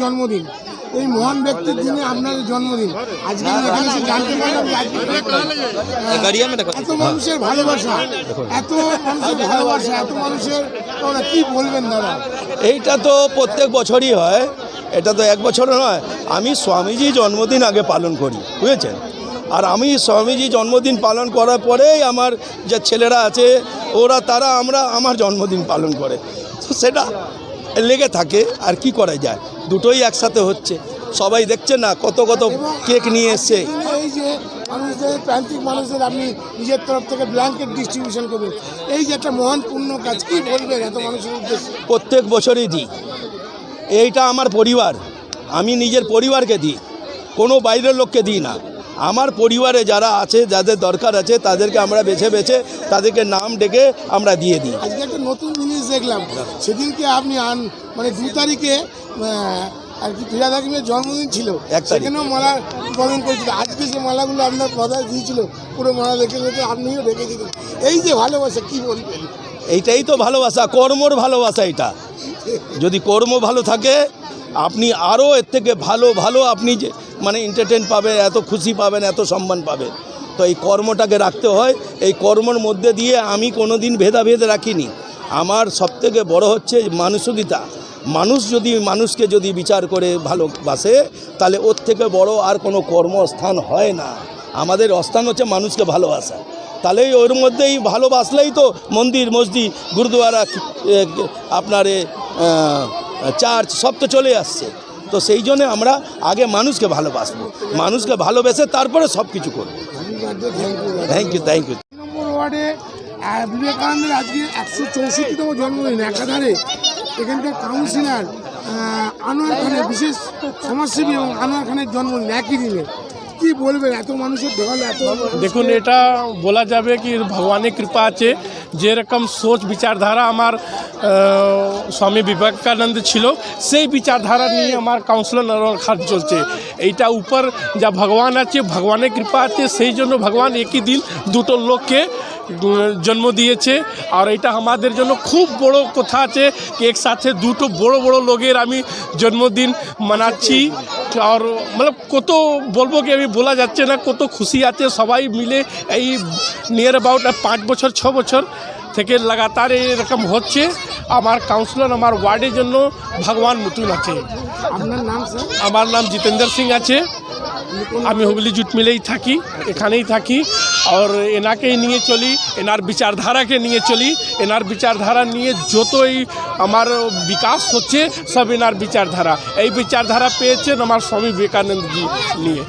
জন্মদিন, এই মহান ব্যক্তির দিনে আপনার জন্মদিন, আজকে এখানে এসে জানতে পারলাম এত মানুষের ভালোবাসা, এত মানুষের কি বলবেন দাদা? এইটা তো প্রত্যেক বছরই হয়, এটা তো এক বছর নয়। আমি স্বামীজি জন্মদিন আগে পালন করি, বুঝেছেন? আর আমি স্বামীজি জন্মদিন পালন করার পরেই আমার যে ছেলেরা আছে তারা আমার জন্মদিন পালন করে, তো সেটা লেগে থাকে। আর কি করা যায়, দুটোই একসাথে হচ্ছে। সবাই দেখছে না কত কেক নিয়ে এসছে। এই যে মানুষদের, প্রান্তিক মানুষদের আপনি নিজের তরফ থেকে ব্ল্যাঙ্কেট ডিস্ট্রিবিউশন করবেন, এই যে একটা মহান পুণ্য কাজ, কি বলবেন এত মানুষের উদ্দেশ্যে? প্রত্যেক বছরই দিই, এইটা আমার পরিবার, আমি নিজের পরিবারকে দিই, কোনো বাইরের লোককে দিই না। আমার পরিবারে যারা আছে, যাদের দরকার আছে, তাদেরকে আমরা বেছে তাদেরকে নাম ডেকে আমরা দিয়ে দিই। আজকে একটা নতুন জিনিস দেখলাম, সেদিনকে আপনি মানে 2 তারিখে আর কি ফিরাদ হাকিমের জন্মদিন ছিল, সেখানেও মালা প্রদান করেছিল। আজকে যে মালাগুলো আপনার প্রদান দিয়েছিল, পুরো মালা রেখে আপনিও রেখে দিলেন। এই যে ভালোবাসা, কি বলবেন? এইটাই তো ভালোবাসা, কর্মর ভালোবাসা। এটা যদি কর্ম ভালো থাকে, আপনি আরও এর থেকে ভালো আপনি যে মানে এন্টারটেইন পাবেন, এত খুশি পাবেন, এত সম্মান পাবেন। তো এই কর্মটাকে রাখতে হয়। এই কর্মর মধ্যে দিয়ে আমি কোনো দিন ভেদাভেদ রাখিনি। আমার সবথেকে বড় হচ্ছে মানসিকতা। মানুষ যদি মানুষকে যদি বিচার করে ভালোবাসে, তাহলে ওর থেকে বড় আর কোনো কর্মস্থান হয় না। আমাদের স্থান হচ্ছে মানুষকে ভালোবাসা। তাহলে ওর মধ্যেই ভালোবাসলেই তো মন্দির, মসজিদ, গুরুদুয়ারা, আপনার চার্চ সব তো চলে আসছে। তো সেই জন্য আমরা আগে মানুষকে ভালোবাসবো, মানুষকে ভালোবেসে তারপরে সব কিছু করবো। Thank you. নম্বর ওয়ার্ডে বিবেকানন্দের আজকে 164তম জন্মদিন। একাধারে এখানকার কাউন্সিলর আনোয়ার খানের, বিশেষ সমাজসেবী এবং আনোয়ার খানের জন্মদিন একই দিনে, কি বলবেন? এত মানুষের ঢল, এত দেখুন, এটা বলা যাবে কি ভগবানের কৃপা আছে। যেরকম সোচ বিচারধারা আমার স্বামী বিবেকানন্দ ছিল, সেই বিচারধারা নিয়ে আমার কাউন্সিলর আনোয়ার খান চলছে। এইটা উপর যা ভগবান আছে, ভগবানের কৃপা আছে, সেই জন্য ভগবান একই দিন দুটো লোককে জন্ম দিয়েছে। আর এটা আমাদের জন্য খুব বড় কথা আছে কি একসাথে দুটো বড় লোকের আমি জন্মদিন মানাচ্ছি। আর মানে কত বলবো কি আমি বলা যাচ্ছে না, কত খুশি আছে সবাই মিলে। এই নিয়ার অ্যাবাউট 5 বছর 6 বছর থেকে লাগাতার এরকম হচ্ছে। আমার কাউন্সিলর আমার ওয়ার্ডের জন্য ভগবান মতন আছে। আপনার নাম স্যার? আমার নাম জিতেন্দ্র সিং আছে। আমি হুগলি জুট মিলেই থাকি, এখানেই থাকি। আর এনাকেই নিয়ে চলি, এনার বিচারধারাকে নিয়ে চলি। এনার বিচারধারা নিয়ে যতই আমার বিকাশ হচ্ছে, সব এনার বিচারধারা। এই বিচারধারা পেয়েছেন আমার স্বামী বিবেকানন্দজি নিয়ে।